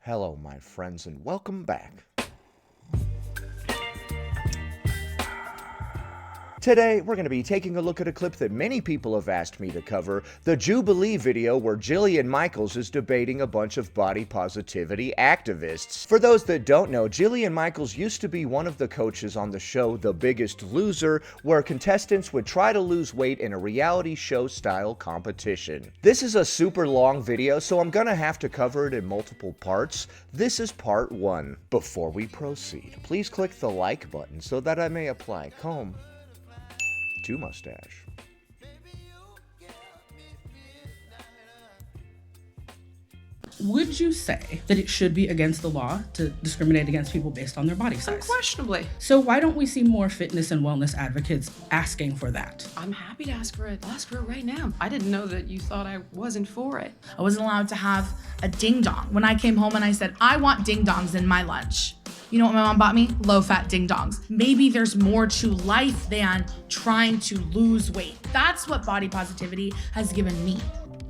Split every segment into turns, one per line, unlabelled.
Hello, my friends, and welcome back. Today, we're going to be taking a look at a clip that many people have asked me to cover, the Jubilee video where Jillian Michaels is debating a bunch of body positivity activists. For those that don't know, Jillian Michaels used to be one of the coaches on the show The Biggest Loser, where contestants would try to lose weight in a reality show style competition. This is a super long video, so I'm gonna have to cover it in multiple parts. This is part 1. Before we proceed, please click the like button so that I may apply comb to mustache.
Would you say that it should be against the law to discriminate against people based on their body size?
Unquestionably.
So why don't we see more fitness and wellness advocates asking for that?
I'm happy to ask for it. I'll ask for it right now. I didn't know that you thought I wasn't for it.
I wasn't allowed to have a ding dong. When I came home and I said, I want ding dongs in my lunch. You know what my mom bought me? Low-fat ding dongs. Maybe there's more to life than trying to lose weight. That's what body positivity has given me.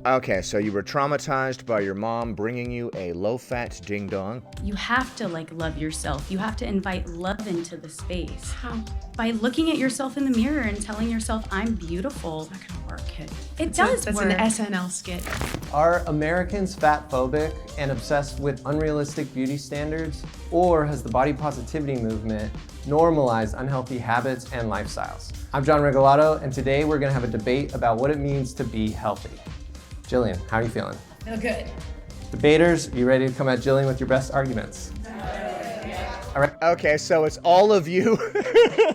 Okay, so you were traumatized by your mom bringing you a low-fat ding-dong?
You have to love yourself. You have to invite love into the space.
How?
By looking at yourself in the mirror and telling yourself, I'm beautiful.
It's not gonna work, kid.
It does
That's
work.
an SNL skit.
Are Americans fat-phobic and obsessed with unrealistic beauty standards? Or has the body positivity movement normalized unhealthy habits and lifestyles? I'm John Regalado, and today we're gonna have a debate about what it means to be healthy. Jillian, how are you feeling?
Feel good.
Debaters, are you ready to come at Jillian with your best arguments? All right.
Okay, so it's all of you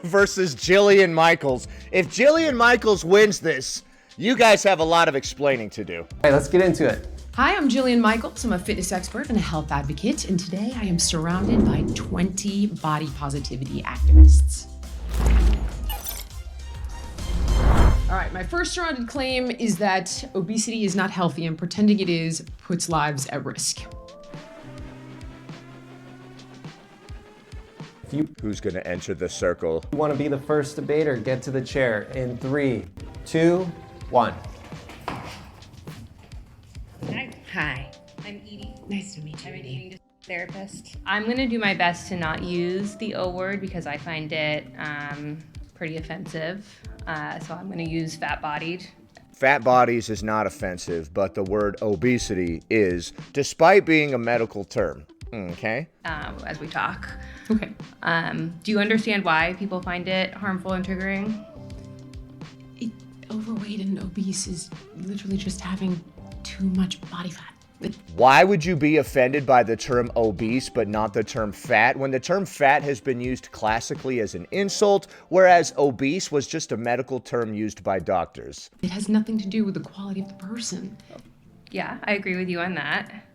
versus Jillian Michaels. If Jillian Michaels wins this, you guys have a lot of explaining to do.
All right, let's get into it.
Hi, I'm Jillian Michaels. I'm a fitness expert and a health advocate, and today I am surrounded by 20 body positivity activists. All right, my first surrounded claim is that obesity is not healthy, and pretending it is puts lives at risk.
If you
Who's gonna enter the circle?
want to be the first debater, get to the chair in 3, 2, 1.
Hi, I'm Edie.
Nice to meet you,
I'm an
Edie.
eating therapist. I'm going to do my best to not use the O word because I find it pretty offensive. So I'm going to use fat-bodied.
Fat bodies is not offensive, but the word obesity is, despite being a medical term. Okay?
As we talk.
Okay.
Do you understand why people find it harmful and triggering?
Overweight and obese is literally just having too much body fat.
Why would you be offended by the term obese but not the term fat when the term fat has been used classically as an insult, whereas obese was just a medical term used by doctors?
It has nothing to do with the quality of the person.
Yeah, I agree with you on that.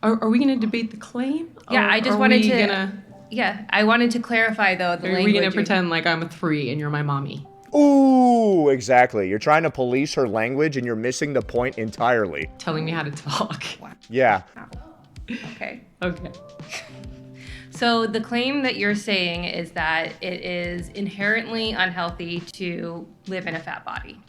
Are we going to debate the claim?
Yeah,
Or
I just
are
wanted
we
to.
Gonna,
Yeah, I wanted to clarify though the
are
language.
we going to pretend like I'm a 3 and you're my mommy?
Ooh, exactly. You're trying to police her language and you're missing the point entirely.
Telling me how to talk.
Yeah.
Okay.
Okay.
So the claim that you're saying is that it is inherently unhealthy to live in a fat body.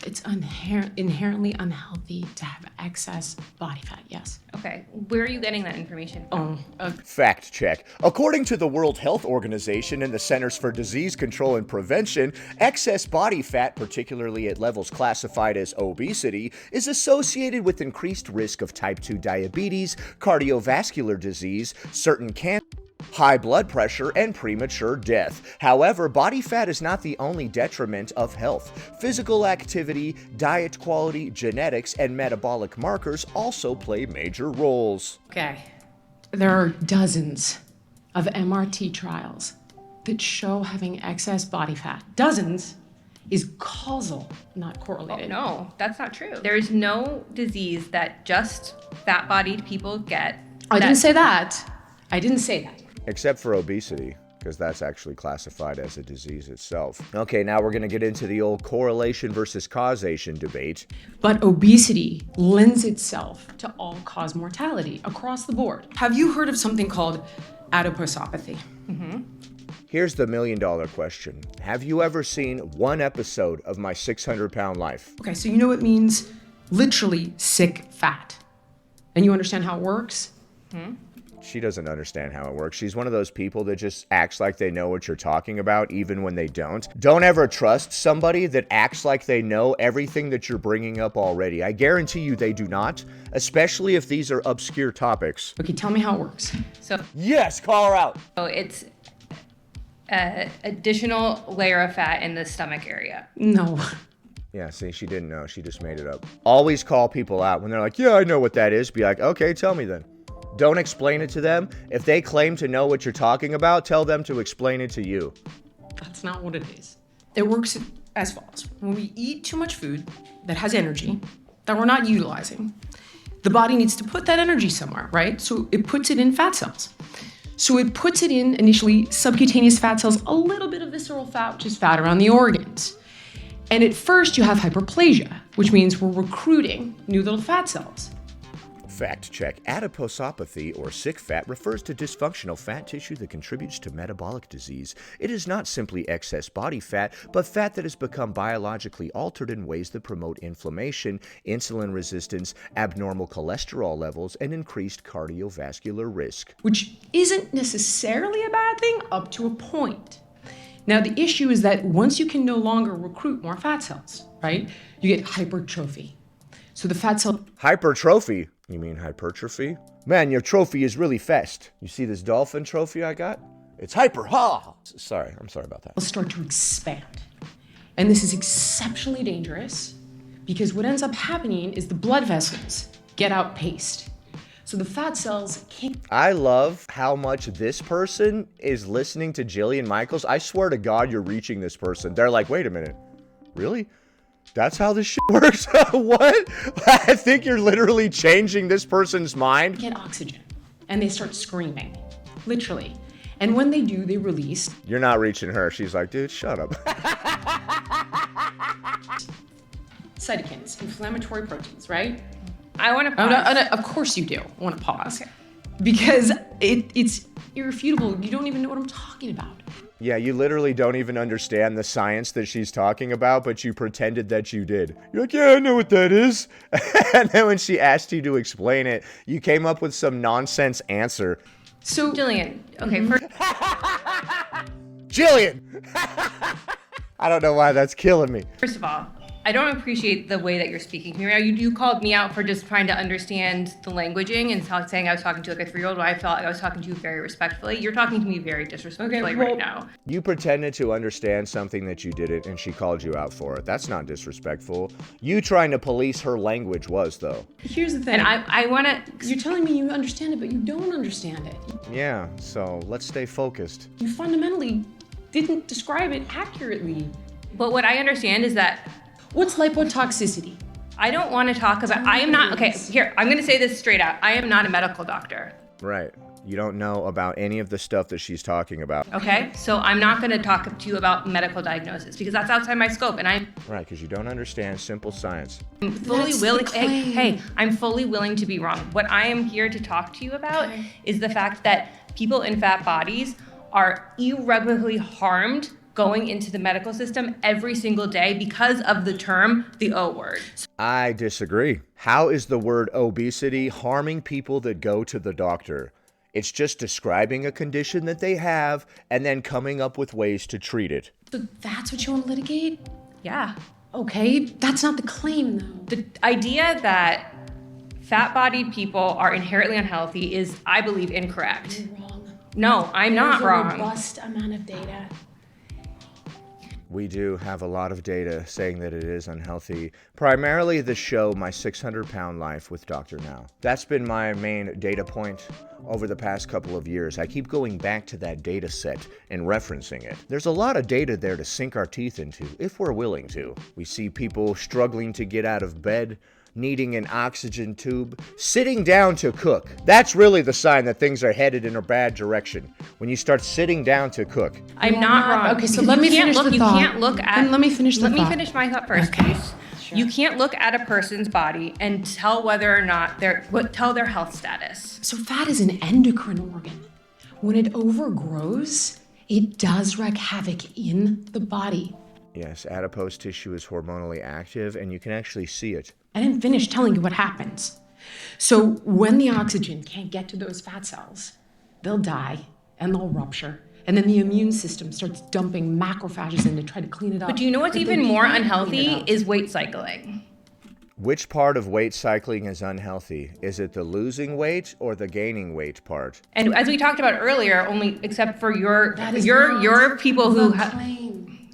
It's inherently unhealthy to have excess body fat, yes.
Okay. Where are you getting that information from?
Fact check. According to the World Health Organization and the Centers for Disease Control and Prevention, excess body fat, particularly at levels classified as obesity, is associated with increased risk of type 2 diabetes, cardiovascular disease, certain cancers, high blood pressure, and premature death. However, body fat is not the only detriment of health. Physical activity, diet quality, genetics, and metabolic markers also play major roles.
Okay. There are dozens of MRT trials that show having excess body fat. Dozens is causal, not correlated.
No, that's not true. There's no disease that just fat-bodied people get.
I didn't say that. I didn't say that.
Except for obesity, because that's actually classified as a disease itself. Okay, now we're going to get into the old correlation versus causation debate.
But obesity lends itself to all-cause mortality across the board. Have you heard of something called adiposopathy?
Here's the million-dollar question. Have you ever seen one episode of My 600-Pound Life?
Okay, so you know it means literally sick fat. And you understand how it works?
She doesn't understand how it works. She's one of those people that just acts like they know what you're talking about, even when they don't. Don't ever trust somebody that acts like they know everything that you're bringing up already. I guarantee you they do not, especially if these are obscure topics.
Okay, tell me how it works.
So
Yes, call her out.
it's an additional layer of fat in the stomach area.
No.
Yeah, see, she didn't know. She just made it up. Always call people out when they're like, yeah, I know what that is. Be like, okay, tell me then. Don't explain it to them. If they claim to know what you're talking about, tell them to explain it to you.
That's not what it is. It works as follows. When we eat too much food that has energy that we're not utilizing, the body needs to put that energy somewhere, right? So it puts it in fat cells. So it puts it in initially subcutaneous fat cells, a little bit of visceral fat, which is fat around the organs. And at first you have hyperplasia, which means we're recruiting new little fat cells.
Fact check. Adiposopathy, or sick fat, refers to dysfunctional fat tissue that contributes to metabolic disease. It is not simply excess body fat, but fat that has become biologically altered in ways that promote inflammation, insulin resistance, abnormal cholesterol levels, and increased cardiovascular risk.
Which isn't necessarily a bad thing up to a point. Now, the issue is that once you can no longer recruit more fat cells, right, you get hypertrophy. So the fat cell...
Hypertrophy? You mean hypertrophy? Man, your trophy is really fast. You see this dolphin trophy I got? It's hyper, ha! Sorry, I'm sorry about that.
will start to expand. And this is exceptionally dangerous because what ends up happening is the blood vessels get outpaced. So the fat cells can't...
I love how much this person is listening to Jillian Michaels. I swear to God, you're reaching this person. They're like, wait a minute, really? That's how this shit works? What? I think you're literally changing this person's mind.
Get oxygen and they start screaming, literally. And when they do, they release...
You're not reaching her. She's like, dude, shut up.
cytokines, inflammatory proteins, right?
I want to pause.
No, of course you do. I want to pause.
Okay.
Because it's irrefutable. You don't even know what I'm talking about.
Yeah, you literally don't even understand the science that she's talking about, but you pretended that you did. You're like, yeah, I know what that is. And then when she asked you to explain it, you came up with some nonsense answer.
So,
Jillian, okay, first,
Jillian! I don't know why that's killing me.
first of all, I don't appreciate the way that you're speaking to me right now. You called me out for just trying to understand the languaging and saying I was talking to like a 3-year-old. I felt like I was talking to you very respectfully. You're talking to me very disrespectfully right now.
You pretended to understand something that you didn't, and she called you out for it. That's not disrespectful. You trying to police her language was, though.
here's the thing.
And I want to...
You're telling me you understand it, but you don't understand it.
Yeah, so let's stay focused.
You fundamentally didn't describe it accurately.
But what I understand is that
What's lipotoxicity?
I don't want to talk about... I am not... Okay, here, I'm going to say this straight out. I am not a medical doctor.
Right. You don't know about any of the stuff that she's talking about.
Okay, so I'm not going to talk to you about medical diagnosis because that's outside my scope, and I'm
Right, because you don't understand simple science.
fully
That's
willing.
the claim.
Hey, I'm fully willing to be wrong. What I am here to talk to you about is the fact that people in fat bodies are irreparably harmed going into the medical system every single day because of the term, the O word.
I disagree. How is the word obesity harming people that go to the doctor? It's just describing a condition that they have and then coming up with ways to treat it.
So that's what you want to litigate?
Yeah.
Okay, that's not the claim though.
The idea that fat-bodied people are inherently unhealthy is, I believe, incorrect.
You're wrong.
No, I'm not
There's a
wrong.
robust amount of data.
We do have a lot of data saying that it is unhealthy. Primarily the show My 600-Pound Life with Dr. Now. That's been my main data point over the past couple of years. I keep going back to that data set and referencing it. There's a lot of data there to sink our teeth into, if we're willing to. We see people struggling to get out of bed, needing an oxygen tube, sitting down to cook. That's really the sign that things are headed in a bad direction. When you start sitting down to cook.
I'm not wrong.
Okay, so
Because
let
you
me
can't
finish
look,
the
you
thought.
can't look at.
Then let me finish the
Let me
thought.
finish my thought first,
Okay.
please. You can't look at a person's body and tell whether or not tell their health status.
So fat is an endocrine organ. When it overgrows, it does wreak havoc in the body.
Yes, adipose tissue is hormonally active and you can actually see it.
I didn't finish telling you what happens. So when the oxygen can't get to those fat cells, they'll die and they'll rupture. And then the immune system starts dumping macrophages in to try to clean it up.
But do you know what's
But they
even more
can't clean
unhealthy
it up.
is weight cycling.
Which part of weight cycling is unhealthy? Is it the losing weight or the gaining weight part?
And as we talked about earlier, only except for your
That is
your
not
people
the
who
claim.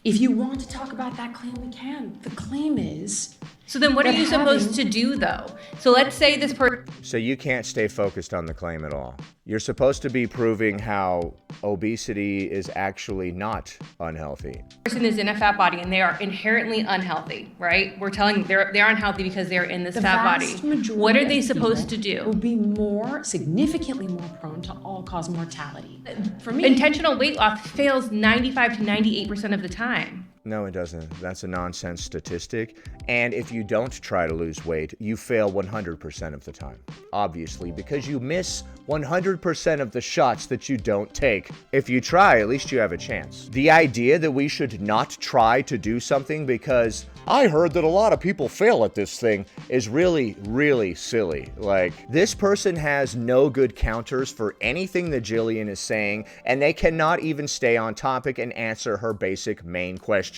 If you want to talk about that claim, we can. The claim is.
So then what are
But
you supposed to do though? So let's say this person
So you can't stay focused on the claim at all. You're supposed to be proving how obesity is actually not unhealthy.
is in a fat body and they are inherently unhealthy, right? We're telling they're unhealthy because they're in this
The
fat
vast
body.
majority
What are they
of
supposed to
people will
do?
be significantly more prone to all-cause mortality. For me,
Intentional weight loss fails 95 to 98% of the time.
No, it doesn't. That's a nonsense statistic. And if you don't try to lose weight, you fail 100% of the time. Obviously, because you miss 100% of the shots that you don't take. If you try, at least you have a chance. The idea that we should not try to do something because I heard that a lot of people fail at this thing is really, really silly. Like, this person has no good counters for anything that Jillian is saying, and they cannot even stay on topic and answer her basic main question.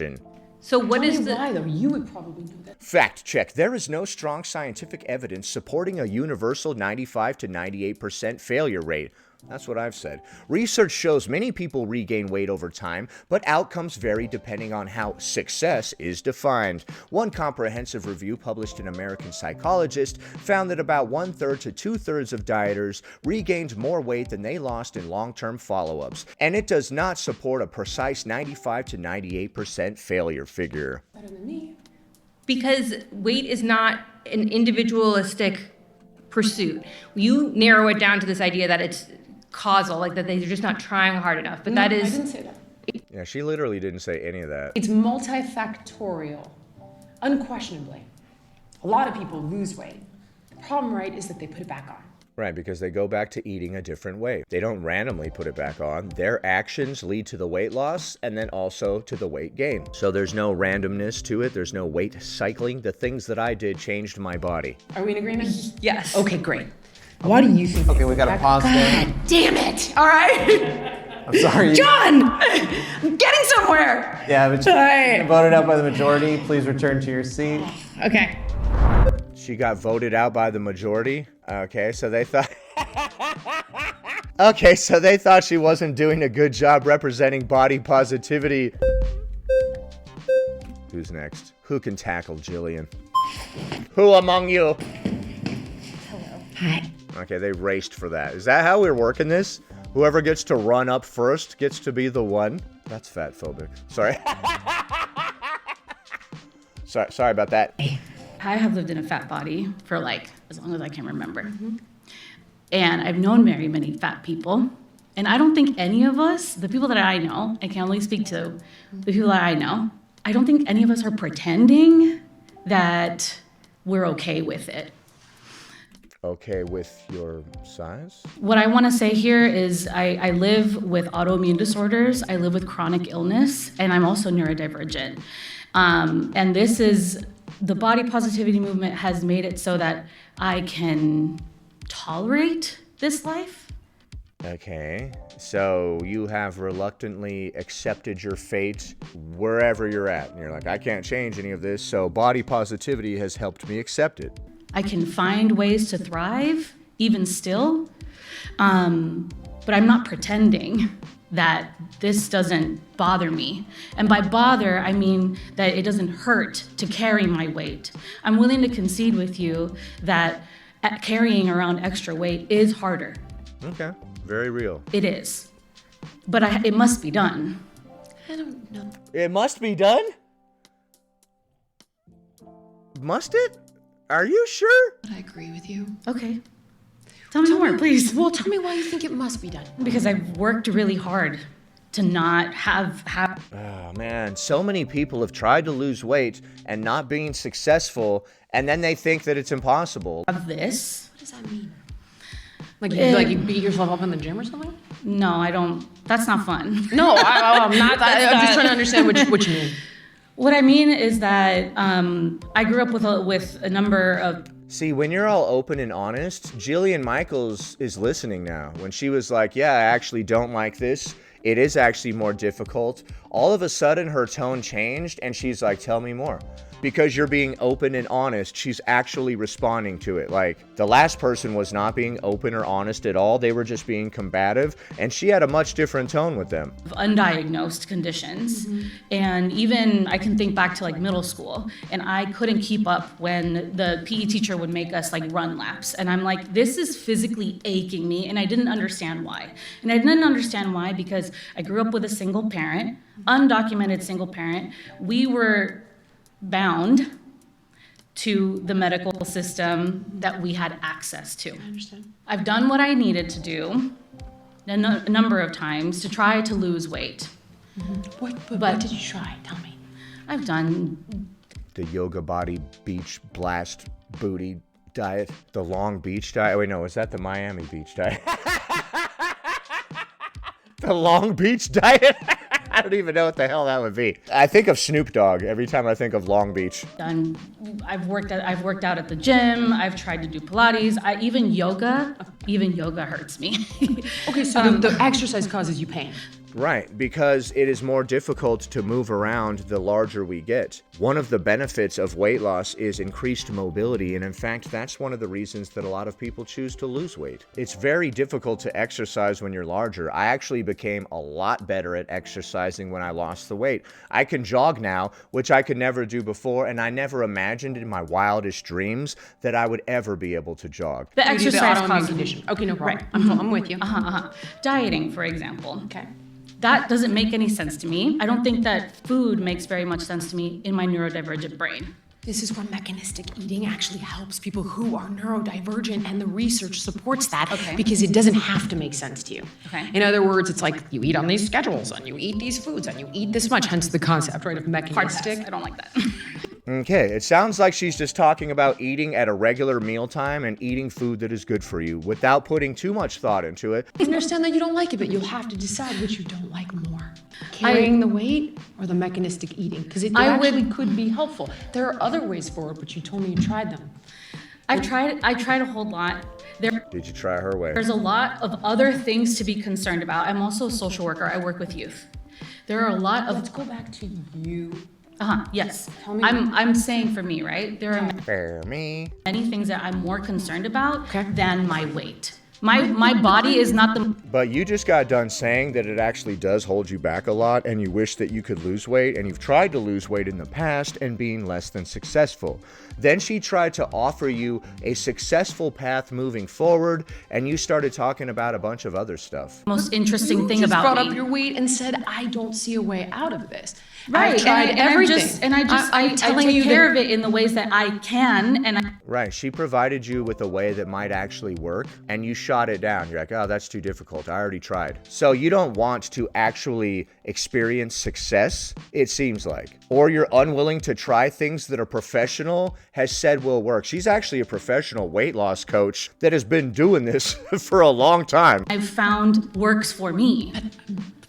So what
tell
is
me
the
why though? You would probably know that.
Fact check. There is no strong scientific evidence supporting a universal 95 to 98% failure rate. That's what I've said. Research shows many people regain weight over time, but outcomes vary depending on how success is defined. One comprehensive review published in American Psychologist found that about 1/3 to 2/3 of dieters regained more weight than they lost in long-term follow-ups, and it does not support a precise 95 to 98% failure figure.
Better than me.
because weight is not an individualistic pursuit. You narrow it down to this idea that it's causal, like that they're just not trying hard enough. But that
I
is
didn't say that.
Yeah, she literally didn't say any of that.
It's multifactorial, unquestionably. A lot of people lose weight. The problem, right, is that they put it back on.
Right, because they go back to eating a different way. They don't randomly put it back on. Their actions lead to the weight loss and then also to the weight gain. So there's no randomness to it. There's no weight cycling. The things that I did changed my body.
Are we in agreement?
yes.
Okay, great. Why do you think?
Okay, we gotta pause there.
God damn it! All right,
I'm sorry.
John, I'm getting somewhere.
Yeah, but
Sorry.
voted out by the majority. Please return to your seat.
Okay.
She got voted out by the majority. Okay, so they thought... Okay, so they thought she wasn't doing a good job representing body positivity. Who's next? Who can tackle Jillian? Who among you?
Hi.
Okay, they raced for that. Is that how we're working this? Whoever gets to run up first gets to be the one? That's fat phobic. Sorry. Sorry about that.
I have lived in a fat body for like as long as I can remember. And I've known very many fat people. And I don't think any of us, the people that I know, I can only speak to the people that I know, I don't think any of us are pretending that we're okay with it.
Okay with your size?
What I want to say here is I live with autoimmune disorders, I live with chronic illness, and I'm also neurodivergent. And this is, the body positivity movement has made it so that I can tolerate this life.
Okay, so you have reluctantly accepted your fate wherever you're at. And you're like, I can't change any of this, so body positivity has helped me accept it.
I can find ways to thrive, even still. But I'm not pretending that this doesn't bother me. And by bother, I mean that it doesn't hurt to carry my weight. I'm willing to concede with you that carrying around extra weight is harder.
Okay, very real.
It is. But it must be done.
I don't know.
It must be done? Must it? Are you sure?
I agree with you.
Okay. Tell me more, please.
Well, tell me why you think it must be done.
Because I've worked really hard to not have
Oh man, so many people have tried to lose weight and not being successful, and then they think that it's impossible.
this.
What does that mean? Like you beat yourself up in the gym or something?
No, I don't. That's not fun.
No, I'm not. I'm just trying to understand what you mean.
What I mean is that I grew up with a number of.
See, when you're all open and honest, Jillian Michaels is listening now. When she was like, yeah, I actually don't like this. It is actually more difficult. All of a sudden, her tone changed, and she's like, tell me more. Because you're being open and honest, she's actually responding to it. Like, the last person was not being open or honest at all. They were just being combative, and she had a much different tone with them.
Undiagnosed conditions. And even I can think back to like middle school, and I couldn't keep up when the PE teacher would make us like run laps. And I'm like, this is physically aching me, and I didn't understand why. And I didn't understand why because I grew up with a single parent, undocumented single parent. We were bound to the medical system that we had access to.
I understand.
I've done what I needed to do a number of times to try to lose weight.
What did you try? Tell me.
I've done
The yoga body beach blast booty diet. The Long Beach diet. Wait, no, is that the Miami Beach diet? The Long Beach diet? I don't even know what the hell that would be. I think of Snoop Dogg every time I think of Long Beach.
I've worked out at the gym. I've tried to do Pilates. Even yoga hurts me.
Okay, so the exercise causes you pain.
Right, because it is more difficult to move around the larger we get. One of the benefits of weight loss is increased mobility, and in fact, that's one of the reasons that a lot of people choose to lose weight. It's very difficult to exercise when you're larger. I actually became a lot better at exercising when I lost the weight. I can jog now, which I could never do before, and I never imagined in my wildest dreams that I would ever be able to jog.
The
Due to the
exercise
autoimmune
causes
condition. Okay, no problem.
Right.
I'm with you.
Dieting, for example.
Okay.
That doesn't make any sense to me. I don't think that food makes very much sense to me in my neurodivergent brain.
This is where mechanistic eating actually helps people who are neurodivergent, and the research supports that because it doesn't have to make sense to you.
Okay.
In other words, it's like you eat on these schedules and you eat these foods and you eat this much, hence the concept, right, of
Hard pass.
mechanistic.
I don't like that.
Okay, it sounds like she's just talking about eating at a regular mealtime and eating food that is good for you without putting too much thought into it.
I understand that you don't like it, but you'll have to decide which you don't like more. Carrying the weight or the mechanistic eating? Because it actually could be helpful. There are other ways forward, but you told me you tried them.
I tried a whole lot.
Did you try her way?
There's a lot of other things to be concerned about. I'm also a social worker. I work with youth. There are a lot of.
Let's go back to you.
Yes.
Tell me.
I'm saying for me, right? There are
For me.
many things that I'm more concerned about than my weight. My body is not the.
But you just got done saying that it actually does hold you back a lot, and you wish that you could lose weight, and you've tried to lose weight in the past and being less than successful. Then she tried to offer you a successful path moving forward, and you started talking about a bunch of other stuff.
Most interesting thing
You just
about
brought
me.
up your weight and said, I don't see a way out of this.
Right,
I've tried everything.
I take care of it in the ways that I can, and
Right, she provided you with a way that might actually work, and you shot it down. You're like, oh, that's too difficult. I already tried. So you don't want to actually experience success, it seems like. Or you're unwilling to try things that a professional has said will work. She's actually a professional weight loss coach that has been doing this for a long time.
I've found works for me.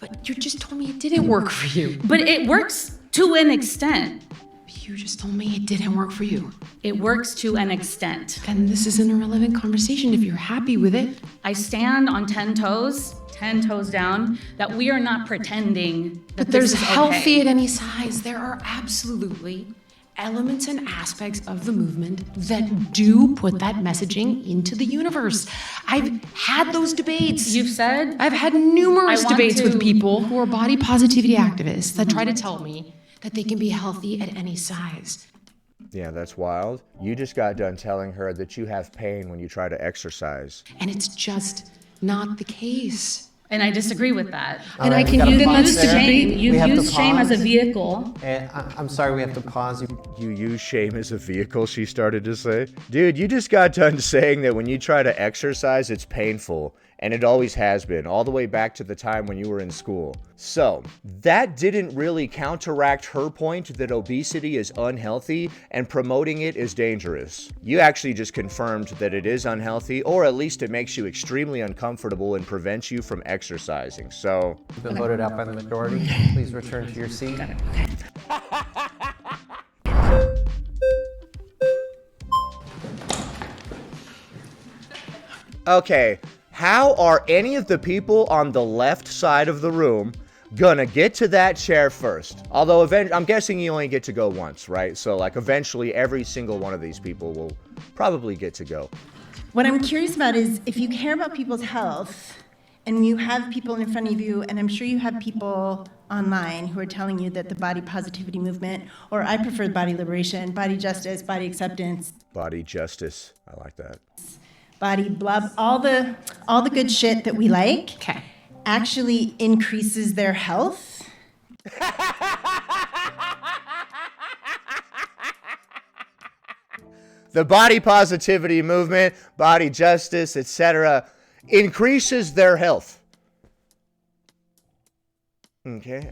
But you just told me it didn't work for you.
But it works to an extent.
You just told me it didn't work for you.
It works to an extent.
Then this is an irrelevant conversation if you're happy with it.
I stand on 10 toes down, that we are not pretending that
But there's
this is
healthy
okay.
at any size. There are absolutely elements and aspects of the movement that do put that messaging into the universe. I've had those debates.
You've said
I've had numerous
I want
debates
to-
with people who are body positivity activists that try to tell me that they can be healthy at any size.
Yeah, that's wild. You just got done telling her that you have pain when you try to exercise.
And it's just not the case.
and I disagree with that.
And
right,
I
we
can
gotta
use
pause
this to
there.
debate.
We
You've
have to
used shame as a
pause.
vehicle.
And I'm sorry, we have to pause.
You use shame as a vehicle, she started to say. Dude, you just got done saying that when you try to exercise, it's painful. And it always has been, all the way back to the time when you were in school. So, that didn't really counteract her point that obesity is unhealthy and promoting it is dangerous. You actually just confirmed that it is unhealthy, or at least it makes you extremely uncomfortable and prevents you from exercising. So,
You've been voted out by the majority. Please return to your seat.
Okay, how are any of the people on the left side of the room gonna get to that chair first? Although I'm guessing you only get to go once, right? So like eventually every single one of these people will probably get to go.
What I'm curious about is if you care about people's health and you have people in front of you, and I'm sure you have people online who are telling you that the body positivity movement, or I prefer body liberation, body justice, body acceptance.
Body justice, I like that.
Body blah, all the good shit that we like.
Okay.
Actually increases their health.
The body positivity movement, body justice, etc., increases their health. Okay,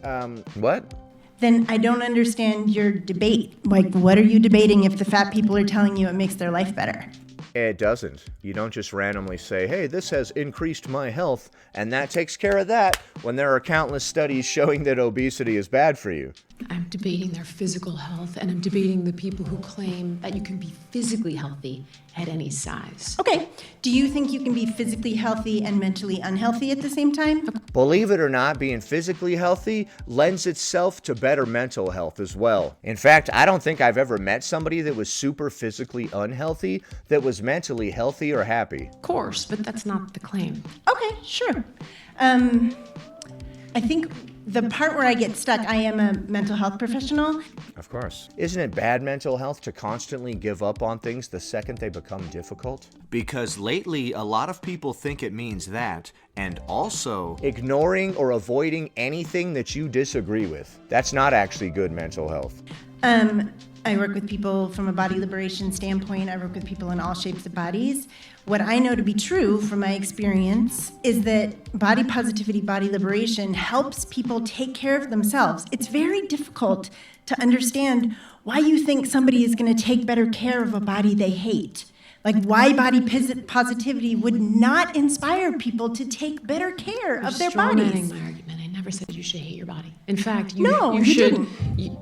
what?
Then I don't understand your debate. Like, what are you debating if the fat people are telling you it makes their life better?
It doesn't. You don't just randomly say, hey, this has increased my health, and that takes care of that, when there are countless studies showing that obesity is bad for you.
I'm debating their physical health, and I'm debating the people who claim that you can be physically healthy at any size.
Okay, do you think you can be physically healthy and mentally unhealthy at the same time?
Believe it or not, being physically healthy lends itself to better mental health as well. In fact, I don't think I've ever met somebody that was super physically unhealthy that was mentally healthy or happy.
Of course, but that's not the claim.
Okay, sure. I think the part where I get stuck, I am a mental health professional.
Of course. Isn't it bad mental health to constantly give up on things the second they become difficult? Because lately, a lot of people think it means that, and also ignoring or avoiding anything that you disagree with. That's not actually good mental health.
I work with people from a body liberation standpoint. I work with people in all shapes of bodies. What I know to be true from my experience is that body positivity, body liberation helps people take care of themselves. It's very difficult to understand why you think somebody is going to take better care of a body they hate. Like why body positivity would not inspire people to take better care of their bodies.
My argument. I never said you should hate your body. In fact, you
No,
should.
didn't.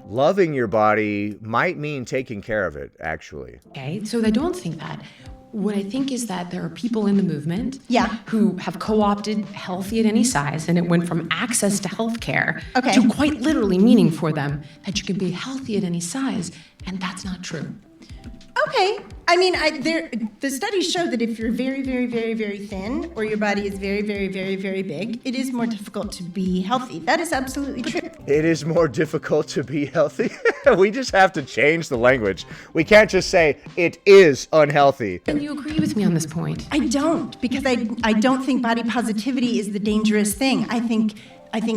Loving your body might mean taking care of it, actually.
Okay, so I don't think that. What I think is that there are people in the movement who have co-opted healthy at any size, and it went from access to healthcare to quite literally meaning for them that you can be healthy at any size, and that's not true.
Okay. I mean, the studies show that if you're very, very, very, very thin, or your body is very, very, very, very big, it is more difficult to be healthy. That is absolutely true.
It is more difficult to be healthy. We just have to change the language. We can't just say it is unhealthy.
And you agree with me on this point?
I don't, because I don't think body positivity is the dangerous thing. I think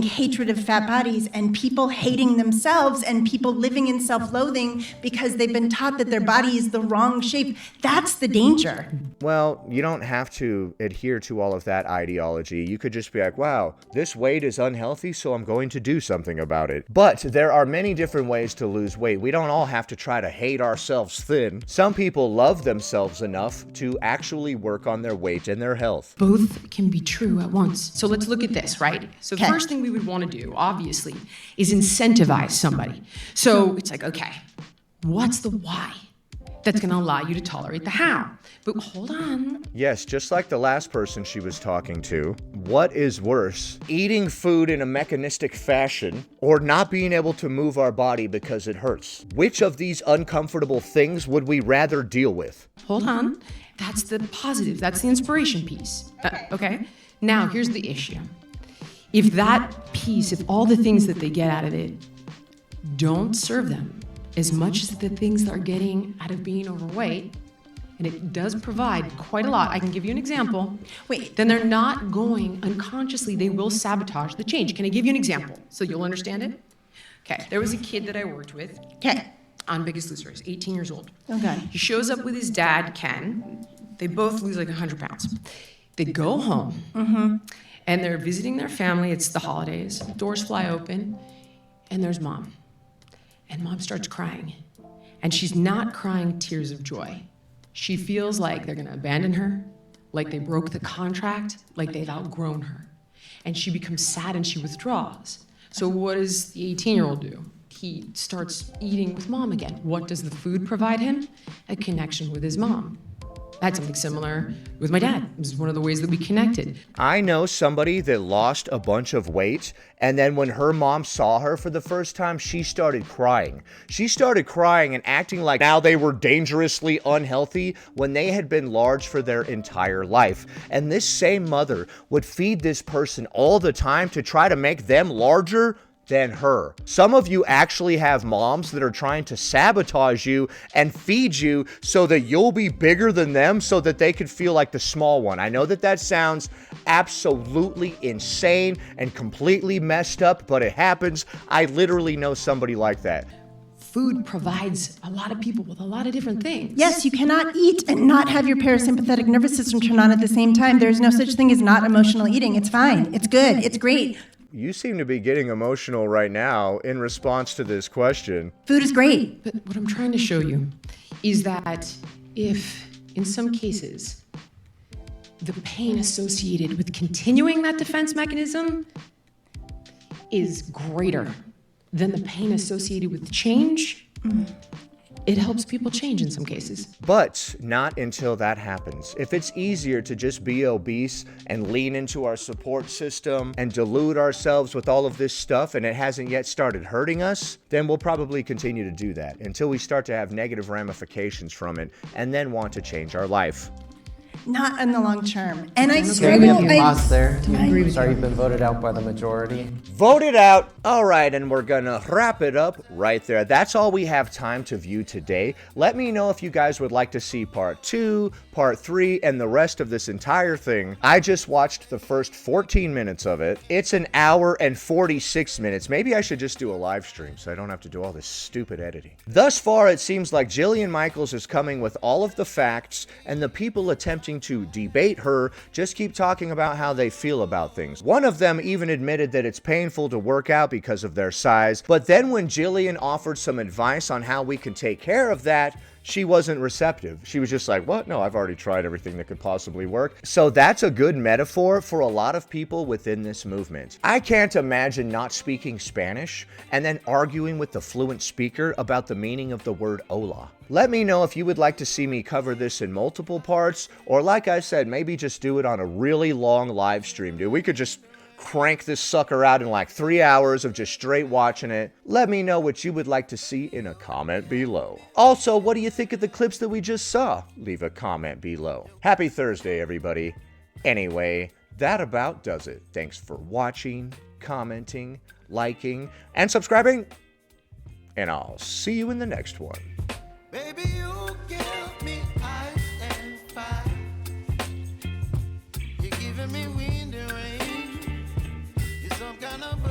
hatred of fat bodies and people hating themselves and people living in self-loathing because they've been taught that their body is the wrong shape, that's the danger.
Well, you don't have to adhere to all of that ideology. You could just be like, wow, this weight is unhealthy, so I'm going to do something about it. But there are many different ways to lose weight. We don't all have to try to hate ourselves thin. Some people love themselves enough to actually work on their weight and their health.
Both can be true at once. So let's look at this, right? So the first thing we would want to do, obviously, is incentivize somebody. So it's like, okay, what's the why that's going to allow you to tolerate the how? But hold on.
Yes, just like the last person she was talking to, what is worse, eating food in a mechanistic fashion or not being able to move our body because it hurts? Which of these uncomfortable things would we rather deal with?
Hold on. That's the positive. That's the inspiration piece. Okay? Now, here's the issue. If that piece, if all the things that they get out of it don't serve them as much as the things they're getting out of being overweight, and it does provide quite a lot, I can give you an example, then they're not going unconsciously, they will sabotage the change. Can I give you an example so you'll understand it? Okay, there was a kid that I worked with on Biggest Loser. He's 18 years old.
Okay.
He shows up with his dad, Ken. They both lose like 100 pounds. They go home. And they're visiting their family. It's the holidays. Doors fly open, and there's mom. And mom starts crying. And she's not crying tears of joy. She feels like they're going to abandon her, like they broke the contract, like they've outgrown her. And she becomes sad and she withdraws. So what does the 18-year-old do? He starts eating with mom again. What does the food provide him? A connection with his mom. I had something similar with my dad. It was one of the ways that we connected.
I know somebody that lost a bunch of weight, and then when her mom saw her for the first time, she started crying. She started crying and acting like now they were dangerously unhealthy when they had been large for their entire life. And this same mother would feed this person all the time to try to make them larger than her. Some of you actually have moms that are trying to sabotage you and feed you so that you'll be bigger than them so that they could feel like the small one. I know that that sounds absolutely insane and completely messed up, but it happens. I literally know somebody like that.
Food provides a lot of people with a lot of different things.
Yes, you cannot eat and not have your parasympathetic nervous system turn on at the same time. There's no such thing as not emotional eating. It's fine. It's good. It's great.
You seem to be getting emotional right now in response to this question.
Food is great.
But what I'm trying to show you is that if, in some cases, the pain associated with continuing that defense mechanism is greater than the pain associated with change, it helps people change in some cases.
But not until that happens. If it's easier to just be obese and lean into our support system and delude ourselves with all of this stuff and it hasn't yet started hurting us, then we'll probably continue to do that until we start to have negative ramifications from it and then want to change our life.
Not in the long term. And I
Maybe
struggle.
if you pause there.
I-
Sorry, you've been voted out by the majority.
Voted out. All right, and we're gonna wrap it up right there. That's all we have time to view today. Let me know if you guys would like to see part 2, part 3, and the rest of this entire thing. I just watched the first 14 minutes of it. It's an hour and 46 minutes. Maybe I should just do a live stream so I don't have to do all this stupid editing. Thus far, it seems like Jillian Michaels is coming with all of the facts, and the people attempting to debate her just keep talking about how they feel about things. One of them even admitted that it's painful to work out because of their size, but then when Jillian offered some advice on how we can take care of that, she wasn't receptive. She was just like, what? No, I've already tried everything that could possibly work. So that's a good metaphor for a lot of people within this movement. I can't imagine not speaking Spanish and then arguing with the fluent speaker about the meaning of the word hola. Let me know if you would like to see me cover this in multiple parts, or like I said, maybe just do it on a really long live stream, dude. We could just crank this sucker out in like 3 hours of just straight watching it. Let me know what you would like to see in a comment below. Also, what do you think of the clips that we just saw? Leave a comment below. Happy Thursday, everybody. Anyway, that about does it. Thanks for watching, commenting, liking, and subscribing. And I'll see you in the next one.
Baby, you give me ice and fire. You're giving me wind and rain. You're some kind of